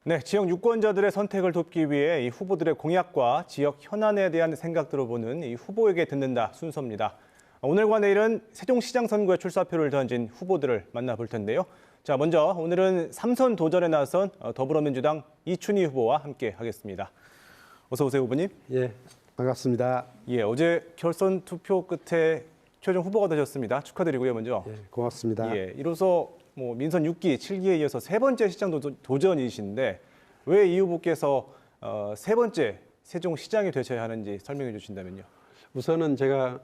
네, 지역 유권자들의 선택을 돕기 위해 이 후보들의 공약과 지역 현안에 대한 생각 들어보는 이 후보에게 듣는다 순서입니다. 오늘과 내일은 세종시장 선거에 출사표를 던진 후보들을 만나볼 텐데요. 자, 먼저 오늘은 3선 도전에 나선 더불어민주당 이춘희 후보와 함께 하겠습니다. 어서 오세요, 후보님. 예, 반갑습니다. 예, 어제 결선 투표 끝에 최종 후보가 되셨습니다. 축하드리고요, 먼저. 예, 고맙습니다. 예, 이로써 민선 6기, 7기에 이어서 세 번째 시장 도전이신데 왜 이 후보께서 세 번째 세종시장이 되셔야 하는지 설명해 주신다면요. 우선은 제가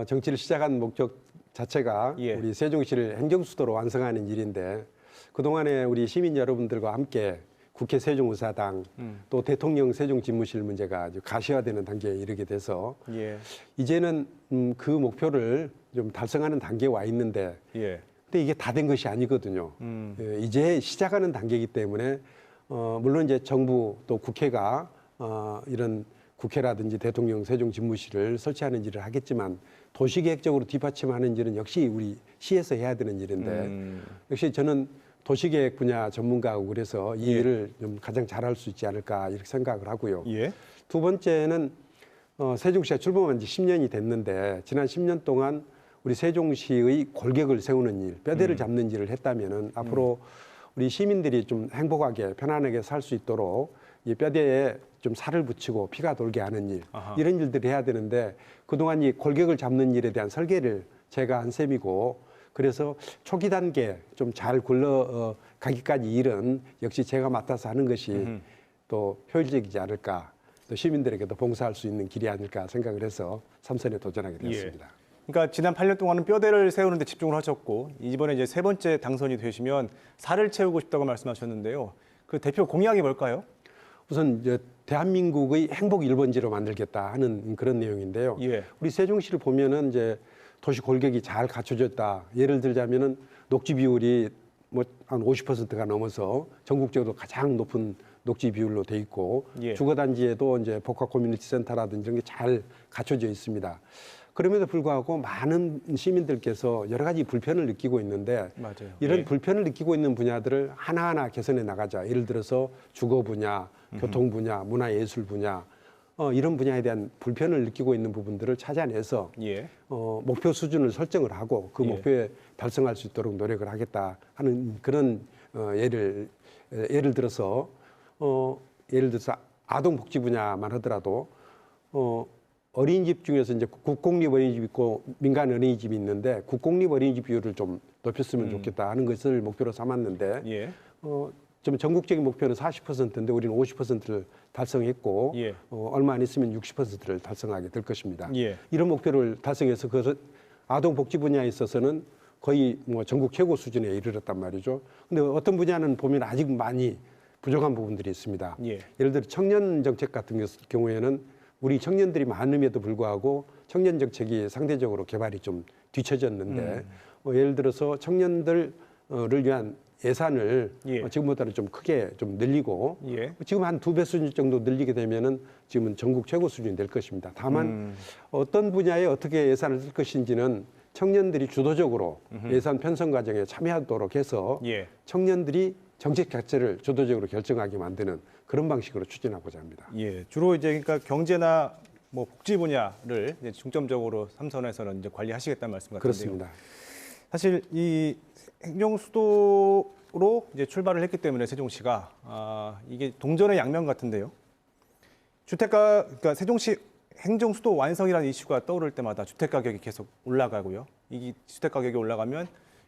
정치를 시작한 목적 자체가 예. 우리 세종시를 행정수도로 완성하는 일인데 그동안에 우리 시민 여러분들과 함께 국회 세종의사당 또 대통령 세종집무실 문제가 아주 가시화되는 단계에 이르게 돼서 예. 이제는 그 목표를 좀 달성하는 단계에 와 있는데 예. 근데 이게 다 된 것이 아니거든요. 예, 이제 시작하는 단계이기 때문에 물론 이제 정부 또 국회가 이런 국회라든지 대통령 세종집무실을 설치하는 일을 하겠지만 도시계획적으로 뒷받침하는 일은 역시 우리 시에서 해야 되는 일인데 역시 저는 도시계획 분야 전문가고 그래서 이 일을 좀 가장 잘할 수 있지 않을까 이렇게 생각을 하고요. 예. 두 번째는 세종시가 출범한 지 10년이 됐는데 지난 10년 동안 우리 세종시의 골격을 세우는 일, 뼈대를 잡는 일을 했다면은 앞으로 우리 시민들이 좀 행복하게 편안하게 살 수 있도록 이 뼈대에 좀 살을 붙이고 피가 돌게 하는 일, 이런 일들을 해야 되는데 그동안 이 골격을 잡는 일에 대한 설계를 제가 한 셈이고 그래서 초기 단계 좀 잘 굴러가기까지 일은 역시 제가 맡아서 하는 것이 또 효율적이지 않을까, 또 시민들에게도 봉사할 수 있는 길이 아닐까 생각을 해서 3선에 도전하게 되었습니다. 예. 그러니까 지난 8년 동안은 뼈대를 세우는 데 집중을 하셨고 이번에 이제 세 번째 당선이 되시면 살을 채우고 싶다고 말씀하셨는데요. 그 대표 공약이 뭘까요? 우선 이제 대한민국의 행복 1번지로 만들겠다 하는 그런 내용인데요. 예. 우리 세종시를 보면은 이제 도시 골격이 잘 갖춰졌다. 예를 들자면은 녹지 비율이 뭐 한 50%가 넘어서 전국적으로 가장 높은 녹지 비율로 돼 있고 예. 주거 단지에도 이제 복합 커뮤니티 센터라든지 이런 게 잘 갖춰져 있습니다. 그럼에도 불구하고 많은 시민들께서 여러 가지 불편을 느끼고 있는데 맞아요. 이런 예. 불편을 느끼고 있는 분야들을 하나하나 개선해 나가자. 예를 들어서 주거 분야, 교통 분야, 문화예술 분야 이런 분야에 대한 불편을 느끼고 있는 부분들을 찾아내서 예. 목표 수준을 설정을 하고 그 예. 목표에 달성할 수 있도록 노력을 하겠다 하는 그런 예를 들어서 아동복지 분야만 하더라도 어린이집 중에서 이제 국공립 어린이집 있고 민간 어린이집이 있는데 국공립 어린이집 비율을 좀 높였으면 좋겠다 하는 것을 목표로 삼았는데 예. 좀 전국적인 목표는 40%인데 우리는 50%를 달성했고 예. 얼마 안 있으면 60%를 달성하게 될 것입니다. 예. 이런 목표를 달성해서 그 아동복지 분야에 있어서는 거의 뭐 전국 최고 수준에 이르렀단 말이죠. 근데 어떤 분야는 보면 아직 많이 부족한 부분들이 있습니다. 예. 예를 들어 청년 정책 같은 경우에는 우리 청년들이 많음에도 불구하고 청년 정책이 상대적으로 개발이 좀 뒤처졌는데 예를 들어서 청년들을 위한 예산을 예. 지금보다는 좀 크게 좀 늘리고 예. 지금 한 2배 수준 정도 늘리게 되면은 지금은 전국 최고 수준이 될 것입니다. 다만 어떤 분야에 어떻게 예산을 쓸 것인지는 청년들이 주도적으로 예산 편성 과정에 참여하도록 해서 예. 청년들이 정책 자체를 주도적으로 결정하게 만드는 그런 방식으로 추진하고자 합니다. 예. 주로 이제 그러니까 경제나 복지 분야를 이제 중점적으로 3선에서는 이제 관리하시겠다는 말씀 같은데요. 그렇습니다. 사실 이 행정 수도로 이제 출발을 했기 때문에 세종시가 이게 동전의 양면 같은데요. 그러니까 세종시 행정 수도 완성이라는 이슈가 떠오를 때마다 주택 가격이 계속 올라가고요. 이 주택 가격이 올라가면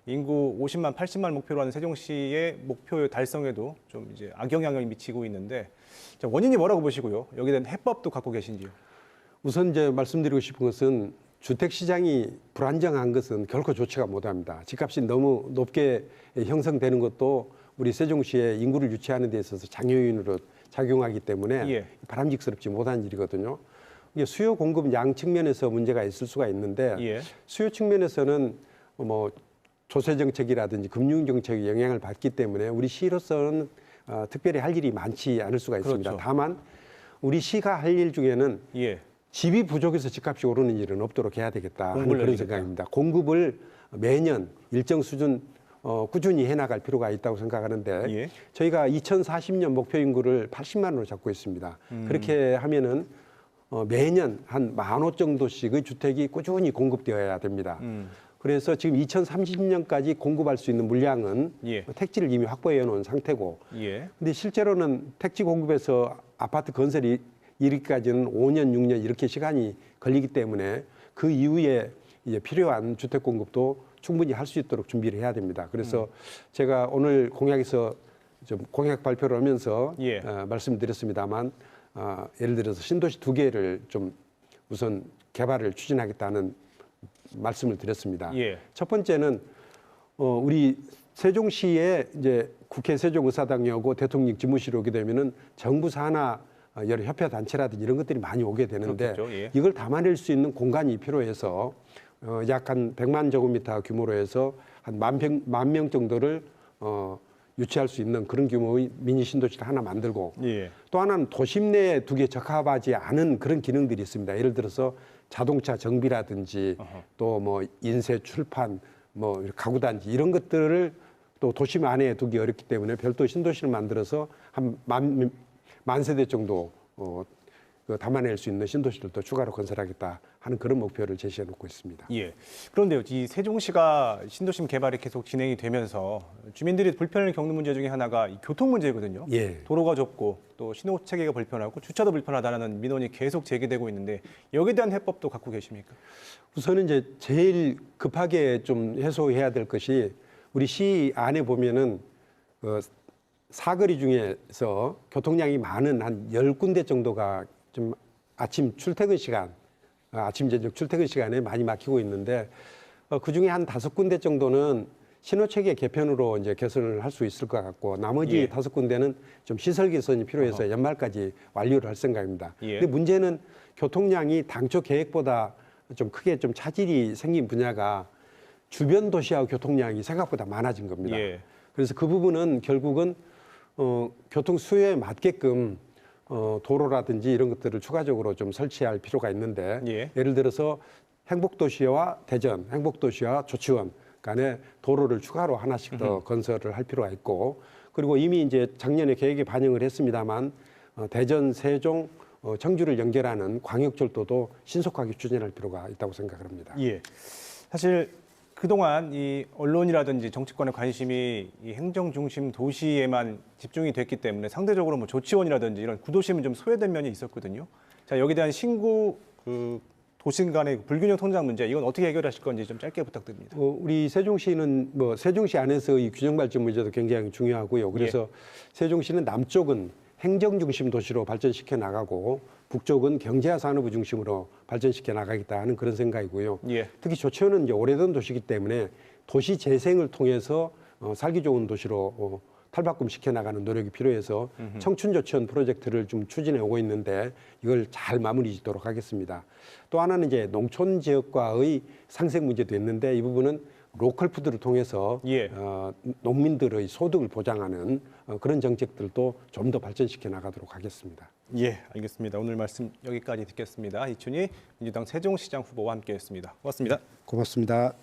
인구 50만, 80만 목표로 하는 세종시의 목표 달성에도 좀 이제 악영향을 미치고 있는데 원인이 뭐라고 보시고요? 여기에 대한 해법도 갖고 계신지요? 우선 이제 말씀드리고 싶은 것은 주택 시장이 불안정한 것은 결코 좋지가 못합니다. 집값이 너무 높게 형성되는 것도 우리 세종시의 인구를 유치하는 데 있어서 장애인으로 작용하기 때문에 예. 바람직스럽지 못한 일이거든요. 이게 수요 공급 양 측면에서 문제가 있을 수가 있는데 예. 수요 측면에서는 뭐 조세 정책이라든지 금융 정책이 영향을 받기 때문에 우리 시로서는 특별히 할 일이 많지 않을 수가 있습니다. 그렇죠. 다만 우리 시가 할 일 중에는 예. 집이 부족해서 집값이 오르는 일은 없도록 해야 되겠다 하는 그런 늘리겠다. 생각입니다. 공급을 매년 일정 수준 꾸준히 해나갈 필요가 있다고 생각하는데 예. 저희가 2040년 목표 인구를 80만으로 잡고 있습니다. 그렇게 하면은 매년 한 15,000 정도씩의 주택이 꾸준히 공급되어야 됩니다. 그래서 지금 2030년까지 공급할 수 있는 물량은 예. 택지를 이미 확보해 놓은 상태고, 예. 근데 실제로는 택지 공급에서 아파트 건설이 이르기까지는 5년, 6년 이렇게 시간이 걸리기 때문에 그 이후에 이제 필요한 주택 공급도 충분히 할 수 있도록 준비를 해야 됩니다. 그래서 제가 오늘 공약에서 좀 공약 발표를 하면서 예. 말씀드렸습니다만, 예를 들어서 신도시 2개를 좀 우선 개발을 추진하겠다는 말씀을 드렸습니다. 예. 첫 번째는 우리 세종시에 이제 국회 세종의사당이 오고 대통령 집무실이 오게 되면은 정부 산하 여러 협회 단체라든지 이런 것들이 많이 오게 되는데 그렇겠죠. 예. 이걸 담아낼 수 있는 공간이 필요해서 약 한 100만 제곱미터 규모로 해서 한 10,000명 정도를 유치할 수 있는 그런 규모의 미니 신도시를 하나 만들고 예. 또 하나는 도심 내에 두개 적합하지 않은 그런 기능들이 있습니다. 예를 들어서 자동차 정비라든지 또 뭐 인쇄, 출판, 뭐 가구 단지 이런 것들을 또 도심 안에 두기 어렵기 때문에 별도 신도시를 만들어서 한 만 세대 정도 담아낼 수 있는 신도시를 또 추가로 건설하겠다 하는 그런 목표를 제시해 놓고 있습니다. 예. 그런데요, 이 세종시가 신도심 개발이 계속 진행이 되면서 주민들이 불편을 겪는 문제 중에 하나가 이 교통 문제거든요. 예. 도로가 좁고 또 신호 체계가 불편하고 주차도 불편하다는 민원이 계속 제기되고 있는데 여기에 대한 해법도 갖고 계십니까? 우선은 이제 제일 급하게 좀 해소해야 될 것이 우리 시 안에 보면은 사거리 중에서 교통량이 많은 한 10군데 정도가 좀 아침 출퇴근 시간, 아침 저녁 출퇴근 시간에 많이 막히고 있는데 그중에 한 5군데 정도는 신호체계 개편으로 이제 개선을 할 수 있을 것 같고 나머지 예. 5군데는 좀 시설 개선이 필요해서 연말까지 완료를 할 생각입니다. 예. 근데 문제는 교통량이 당초 계획보다 좀 크게 좀 차질이 생긴 분야가 주변 도시하고 교통량이 생각보다 많아진 겁니다. 예. 그래서 그 부분은 결국은 교통 수요에 맞게끔 도로라든지 이런 것들을 추가적으로 좀 설치할 필요가 있는데 예. 예를 들어서 행복도시와 대전, 행복도시와 조치원 간에 도로를 추가로 하나씩 더 건설을 할 필요가 있고 그리고 이미 이제 작년에 계획에 반영을 했습니다만 대전, 세종, 청주를 연결하는 광역철도도 신속하게 추진할 필요가 있다고 생각을 합니다. 예. 사실 그동안 이 언론이라든지 정치권의 관심이 이 행정 중심 도시에만 집중이 됐기 때문에 상대적으로 뭐 조치원이라든지 이런 구도심은 좀 소외된 면이 있었거든요. 자, 여기에 대한 신구 도심 간의 불균형 통장 문제 이건 어떻게 해결하실 건지 좀 짧게 부탁드립니다. 우리 세종시는 뭐 세종시 안에서 이 균형 발전 문제도 굉장히 중요하고요. 그래서 세종시는 남쪽은 행정 중심 도시로 발전시켜 나가고 북쪽은 경제와 산업을 중심으로 발전시켜 나가겠다 하는 그런 생각이고요. 예. 특히 조치원은 이제 오래된 도시이기 때문에 도시 재생을 통해서 살기 좋은 도시로 탈바꿈 시켜 나가는 노력이 필요해서 청춘 조치원 프로젝트를 좀 추진해 오고 있는데 이걸 잘 마무리 짓도록 하겠습니다. 또 하나는 이제 농촌 지역과의 상생 문제도 있는데 이 부분은 로컬 푸드를 통해서 예. 농민들의 소득을 보장하는 그런 정책들도 좀 더 발전시켜 나가도록 하겠습니다. 예, 알겠습니다. 오늘 말씀 여기까지 듣겠습니다. 이춘희 민주당 세종시장 후보와 함께했습니다. 고맙습니다. 고맙습니다.